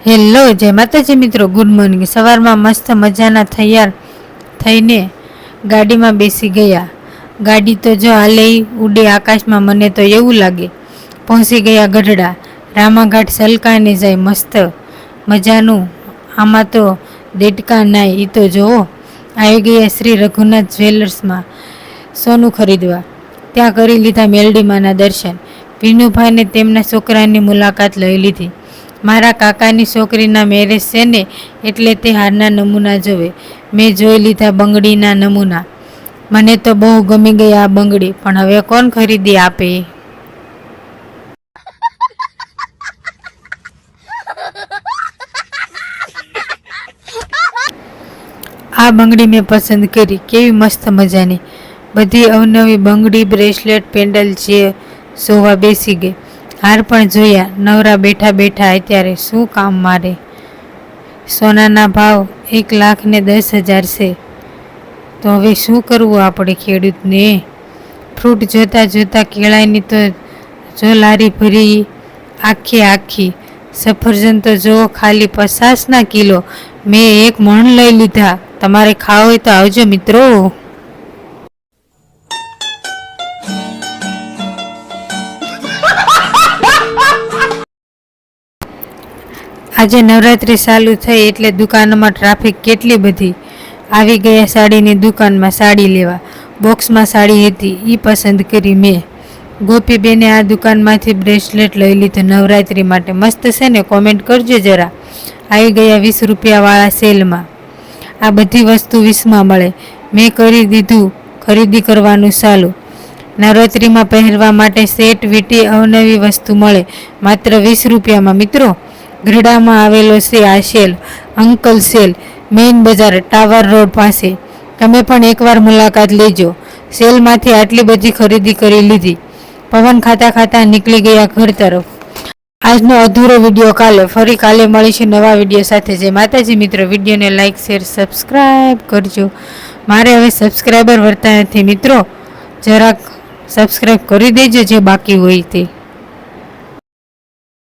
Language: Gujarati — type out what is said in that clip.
હેલો, જય માતાજી મિત્રો, ગુડ મોર્નિંગ। સવારમાં મસ્ત મજાના તૈયાર થઈને ગાડીમાં બેસી ગયા। ગાડી તો જો હાલે ઉડે આકાશમાં, મને તો એવું લાગે। પહોંચી ગયા ગઢડા। રામાઘાટ સલકાઈને જાય મસ્ત મજાનું। આમાં તો દેડકા નાય। એ તો જોવો આવી ગયા શ્રી રઘુનાથ જ્વેલર્સમાં સોનું ખરીદવા। ત્યાં કરી લીધા મેલડીમાના દર્શન। વિનુભાઈને તેમના છોકરાની મુલાકાત લઈ લીધી। મારા કાકાની છોકરીના મેરેજ છે ને, એટલે તે હારના નમૂના જોવે। મેં જોઈ લીધા બંગડીના નમૂના। મને તો બહુ ગમી ગઈ આ બંગડી, પણ હવે કોણ ખરીદી આપે? આ બંગડી મેં પસંદ કરી, કેવી મસ્ત મજાની। બધી અવનવી બંગડી, બ્રેસલેટ, પેન્ડલ જે જોવા બેસી ગઈ। હાર પણ જોયા। નવરા બેઠા બેઠા અત્યારે શું કામ મારે? સોનાના ભાવ 1,10,000 છે, તો હવે શું કરવું આપણે ખેડૂતને? ફ્રૂટ જોતા જોતા કેળાની તો જો લારી ભરી આખી। સફરજન તો જો ખાલી 50 કિલો। મેં 1 મણ લઈ લીધા। તમારે ખાવ હોય તો આવજો મિત્રો। આજે નવરાત્રી ચાલુ થઈ એટલે દુકાનોમાં ટ્રાફિક કેટલી બધી। આવી ગયા સાડીની દુકાનમાં સાડી લેવા। બોક્સમાં સાડી હતી, એ પસંદ કરી મેં। ગોપીબેને આ દુકાનમાંથી બ્રેસલેટ લઈ લીધું નવરાત્રી માટે। મસ્ત છે ને? કોમેન્ટ કરજો જરા। આવી ગયા 20 રૂપિયાવાળા સેલમાં। આ બધી વસ્તુ 20માં મળે। મેં કરી દીધું ખરીદી કરવાનું ચાલુ। નવરાત્રીમાં પહેરવા માટે સેટ વીટી અવનવી વસ્તુ મળે માત્ર 20 રૂપિયામાં મિત્રો। ગઢડામાં આવેલો છે આ સેલ, અંકલ સેલ, મેઇન બજાર, ટાવર રોડ પાસે। તમે પણ એકવાર મુલાકાત લેજો। સેલમાંથી આટલી બધી ખરીદી કરી લીધી। પવન ખાતા ખાતા નીકળી ગયા ઘર તરફ। આજનો અધૂરો વિડીયો કાલે, ફરી કાલે મળીશું નવા વિડીયો સાથે। જય માતાજી મિત્રો। વિડીયોને લાઇક, શેર, સબસ્ક્રાઈબ કરજો। મારે હવે સબસ્ક્રાઈબર વધતા નથી મિત્રો, જરાક સબસ્ક્રાઈબ કરી દેજો જે બાકી હોય તે।